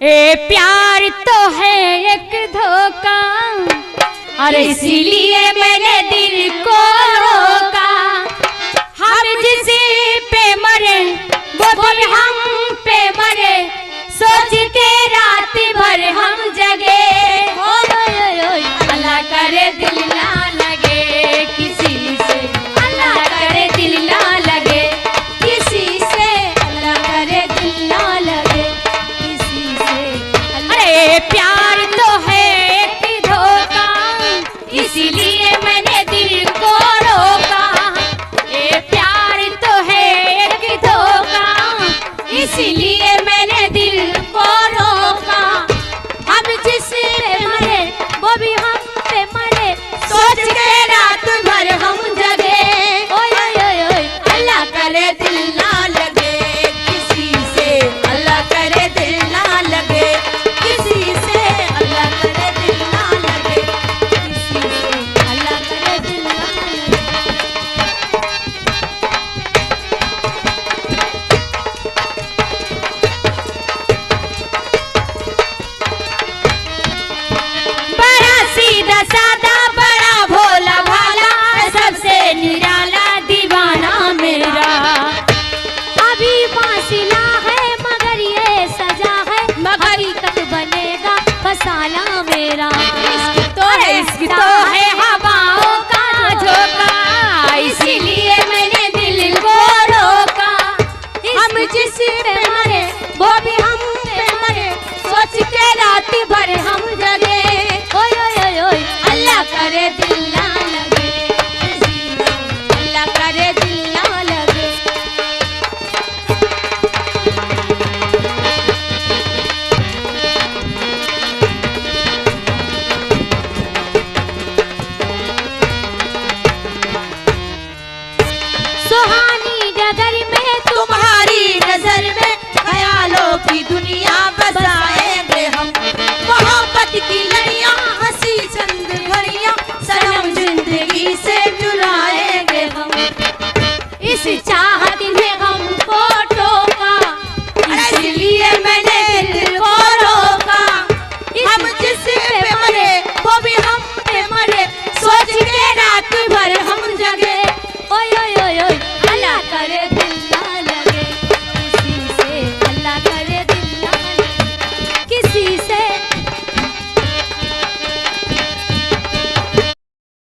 ए प्यार तो है एक धोखा, और इसीलिए मैंने दिल को रोका। हम जिस पे मरे वो भी हम पे मरे, सोचते रात भर हम जगे। अल्लाह करे दिल ना लगे किसी से, अल्लाह करे दिल ना लगे किसी से, अल्लाह करे दिल ना लगे किसी से। अरे प्यार तो है एक धोखा, इसीलिए मैंने दिल को रोका। ए प्यार तो है एक धोखा, इसीलिए मैंने दिल को रोका। हम जिस पे मरे वो भी हम पे मरे, सोच के रात भर हम जगे। ओए ओए ओए अल्लाह करे दिल ना लगे किसी से, अल्लाह करे दिल ना लगे किसी से, अल्लाह करे दिल ना लगे किसी से, अल्लाह करे दिल ना लगे। बड़ा सीधा सादा बड़ा भोला भाला, सबसे निराला दीवाना मेरा। अभी फासिला है मगर ये सजा है, हकीकत बनेगा फसाना मेरा। इश्क तो है हवाओं का झोंका, इसीलिए मैंने दिल को रोका। हम जिस पे मरे वो भी हम पे मरे, सोच के रात भर हम जगे। ओए ओए ओए अल्लाह करे दिल ना लगे किसी से, अल्लाह करे दिल ना लगे। सुहानी डगर में तुम्हारी नजर में, ख्यालों की दुनिया बसाएंगे हम। मोहब्बत की लड़ियां हंसी चंद घड़ियां, सनम जिंदगी से चुराएंगे हम। इस चाहत में